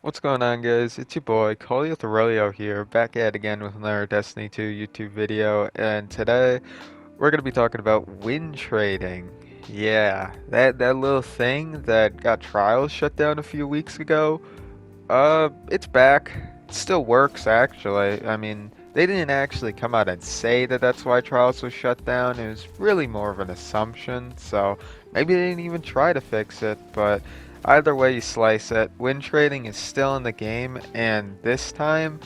What's going on, guys? It's your boy, Collier Thorelio here, back at it again with another Destiny 2 YouTube video, and today we're going to be talking about win trading. Yeah, that little thing that got trials shut down a few weeks ago, it's back. It still works, actually. I mean, they didn't actually come out and say that that's why trials was shut down. It was really more of an assumption, so maybe they didn't even try to fix it, but either way you slice it, win trading is still in the game, and this time,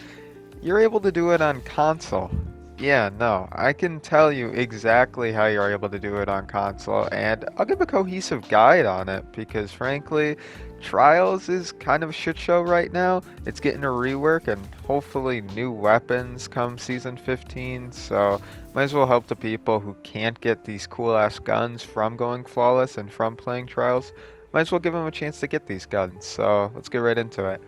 you're able to do it on console. Yeah, no, I can tell you exactly how you're able to do it on console, and I'll give a cohesive guide on it because, frankly, Trials is kind of a shit show right now. It's getting a rework and hopefully new weapons come Season 15, so might as well help the people who can't get these cool ass guns from going flawless and from playing Trials. Might as well give them a chance to get these guns, so let's get right into it.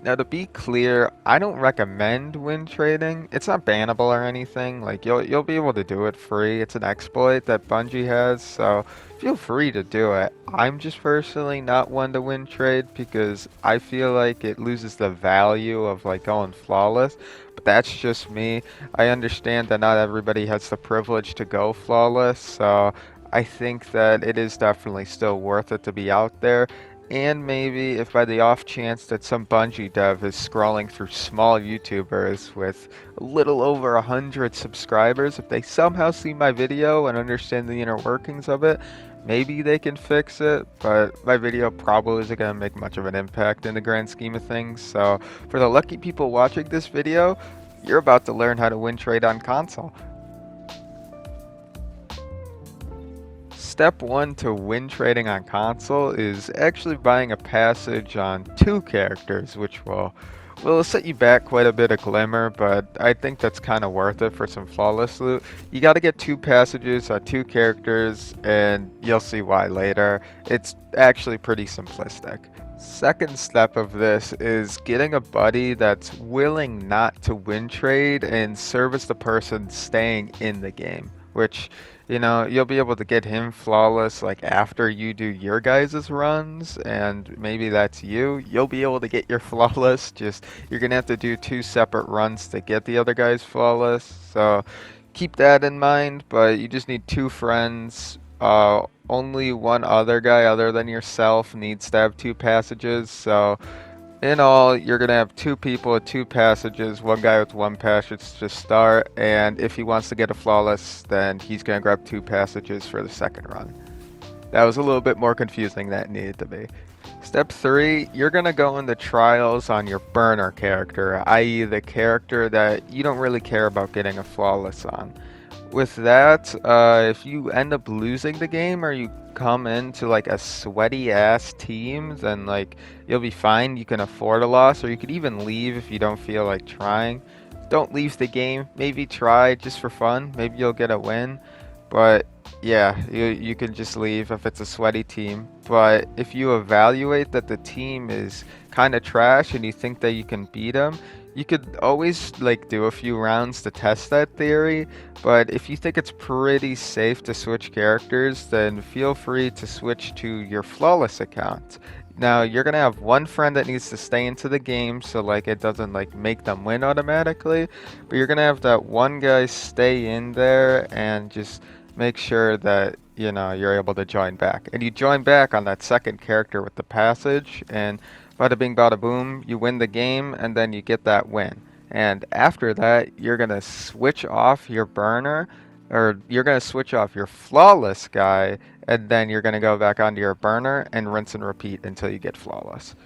Now, to be clear, I don't recommend win trading. It's not bannable or anything. Like you'll be able to do it free. It's an exploit that Bungie has, so feel free to do it. I'm just personally not one to win trade because I feel like it loses the value of like going flawless. But that's just me. I understand that not everybody has the privilege to go flawless, so I think that it is definitely still worth it to be out there. And maybe if by the off chance that some Bungie dev is scrolling through small YouTubers with a little over 100 subscribers, if they somehow see my video and understand the inner workings of it, maybe they can fix it, but my video probably isn't going to make much of an impact in the grand scheme of things. So for the lucky people watching this video, you're about to learn how to win trade on console. Step one to win trading on console is actually buying a passage on two characters, which will set you back quite a bit of glimmer, but I think that's kind of worth it for some flawless loot. You got to get two passages on two characters, and you'll see why later. It's actually pretty simplistic. Second step of this is getting a buddy that's willing not to win trade and service the person staying in the game, which you'll be able to get him flawless like after you do your guys' runs, and maybe that's you. You'll be able to get your flawless, just you're gonna have to do two separate runs to get the other guy's flawless. So keep that in mind, but you just need two friends. Only one other guy other than yourself needs to have two passages, so in all, you're going to have two people with two passages, one guy with one passage to start, and if he wants to get a flawless, then he's going to grab two passages for the second run. That was a little bit more confusing than it needed to be. Step 3, you're going to go into trials on your burner character, i.e. the character that you don't really care about getting a flawless on. With that, if you end up losing the game or you come into like a sweaty ass team, then like you'll be fine. You can afford a loss, or you could even leave if you don't feel like trying. Don't leave the game. Maybe try just for fun. Maybe you'll get a win. But yeah, you can just leave if it's a sweaty team. But if you evaluate that the team is kind of trash and you think that you can beat them, you could always like do a few rounds to test that theory, but if you think it's pretty safe to switch characters, then feel free to switch to your flawless account. Now, you're gonna have one friend that needs to stay into the game, so like it doesn't like make them win automatically, but you're gonna have that one guy stay in there and just make sure that you're able to join back. And you join back on that second character with the passage, and bada bing bada boom, you win the game and then you get that win. And after that, you're gonna switch off your burner, or you're gonna switch off your flawless guy, and then you're gonna go back onto your burner and rinse and repeat until you get flawless.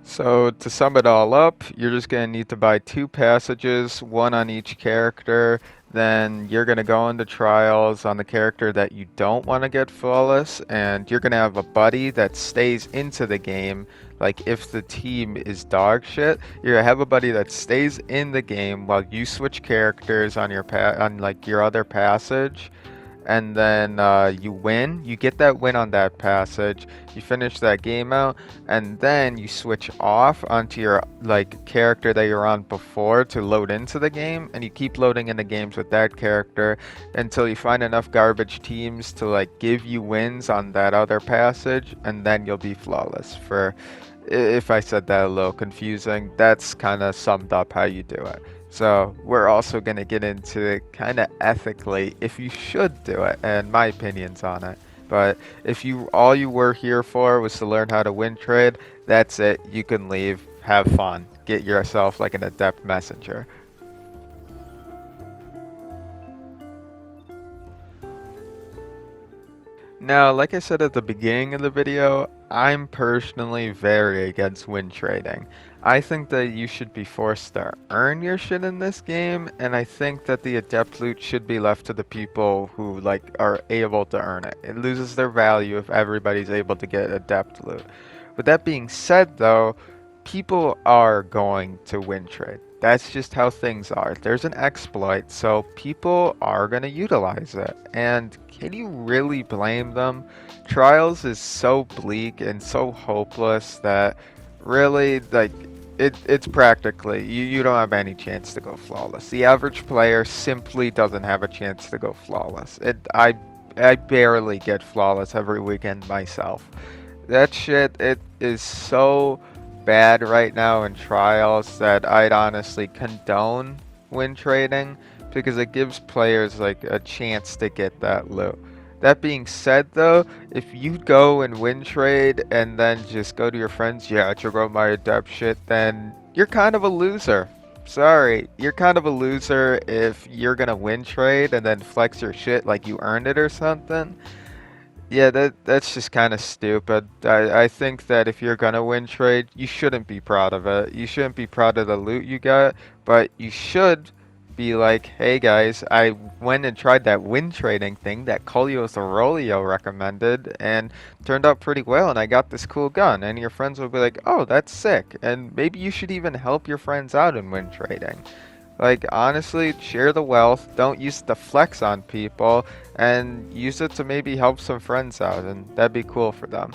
So to sum it all up, you're just going to need to buy two passages, one on each character. Then you're going to go into trials on the character that you don't want to get flawless, and you're going to have a buddy that stays into the game. Like if the team is dog shit, you're going to have a buddy that stays in the game while you switch characters on on like your other passage, and then you win. You get that win on that passage. You finish that game out, and then you switch off onto your like character that you're on before to load into the game, and you keep loading into games with that character until you find enough garbage teams to like give you wins on that other passage, and then you'll be flawless for If I said that a little confusing, that's kind of summed up how you do it. So we're also going to get into kind of ethically if you should do it and my opinions on it. But if you all you were here for was to learn how to win trade, that's it. You can leave. Have fun. Get yourself like an adept messenger. Now, like I said at the beginning of the video, I'm personally very against win trading. I think that you should be forced to earn your shit in this game, and I think that the adept loot should be left to the people who like are able to earn it. It loses their value if everybody's able to get adept loot. With that being said though, people are going to win trade. That's just how things are. There's an exploit, so people are going to utilize it. And can you really blame them? Trials is so bleak and so hopeless that really, like, it's practically, you don't have any chance to go flawless. The average player simply doesn't have a chance to go flawless. I barely get flawless every weekend myself. That shit, it is so bad right now in trials that I'd honestly condone win trading because it gives players like a chance to get that loot. That being said though, if you go and win trade and then just go to your friends, yeah, check out my adept shit, then you're kind of a loser. Sorry, you're kind of a loser if you're gonna win trade and then flex your shit like you earned it or something. Yeah, that's just kind of stupid. I think that if you're gonna win trade, you shouldn't be proud of it. You shouldn't be proud of the loot you got, but you should be like, hey guys, I went and tried that win trading thing that Colio Zorolio recommended and turned out pretty well, and I got this cool gun. And your friends will be like, oh, that's sick. And maybe you should even help your friends out in win trading. Like, honestly, share the wealth. Don't use it to flex on people, and use it to maybe help some friends out, and that'd be cool for them.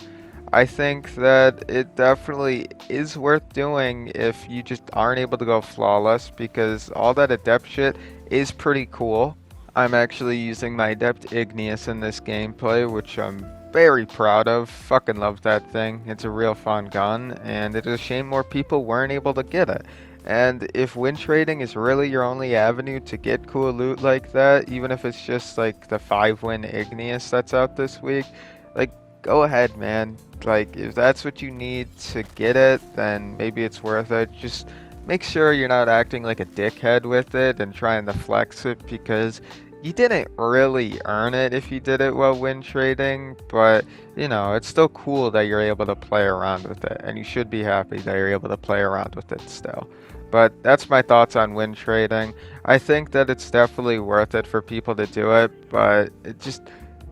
I think that it definitely is worth doing if you just aren't able to go flawless, because all that adept shit is pretty cool. I'm actually using my adept Igneous in this gameplay, which I'm very proud of. Fucking love that thing. It's a real fun gun, and it's a shame more people weren't able to get it. And if win trading is really your only avenue to get cool loot like that, even if it's just like the 5-win Igneous that's out this week, like, go ahead, man. Like, if that's what you need to get it, then maybe it's worth it. Just make sure you're not acting like a dickhead with it and trying to flex it, because you didn't really earn it if you did it while win trading, but you know, it's still cool that you're able to play around with it, and you should be happy that you're able to play around with it still. But that's my thoughts on win trading. I think that it's definitely worth it for people to do it, but it just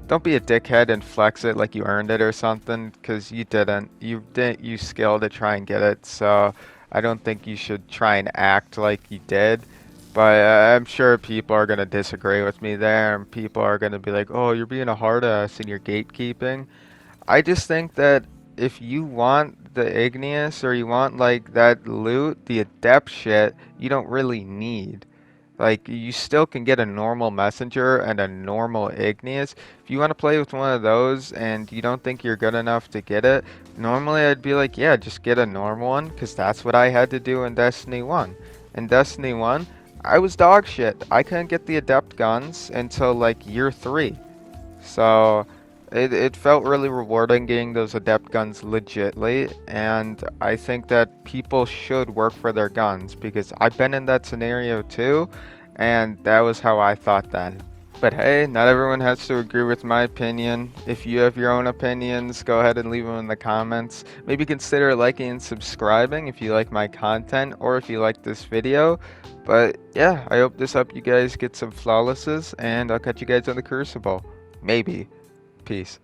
don't be a dickhead and flex it like you earned it or something, because you didn't. You didn't use skill to try and get it, so I don't think you should try and act like you did. But I'm sure people are going to disagree with me there, and people are going to be like, oh, you're being a hard ass and you're gatekeeping. I just think that if you want the Igneous or you want like that loot, the adept shit, you don't really need. Like, you still can get a normal messenger and a normal Igneous. If you want to play with one of those and you don't think you're good enough to get it, normally I'd be like, yeah, just get a normal one, because that's what I had to do in Destiny 1. In Destiny 1, I was dog shit. I couldn't get the adept guns until like year 3. So it felt really rewarding getting those adept guns legitly, and I think that people should work for their guns, because I've been in that scenario too, and that was how I thought then. But hey, not everyone has to agree with my opinion. If you have your own opinions, go ahead and leave them in the comments. Maybe consider liking and subscribing if you like my content or if you like this video. But yeah, I hope this helped you guys get some flawlesses, and I'll catch you guys on the Crucible. Maybe. Peace.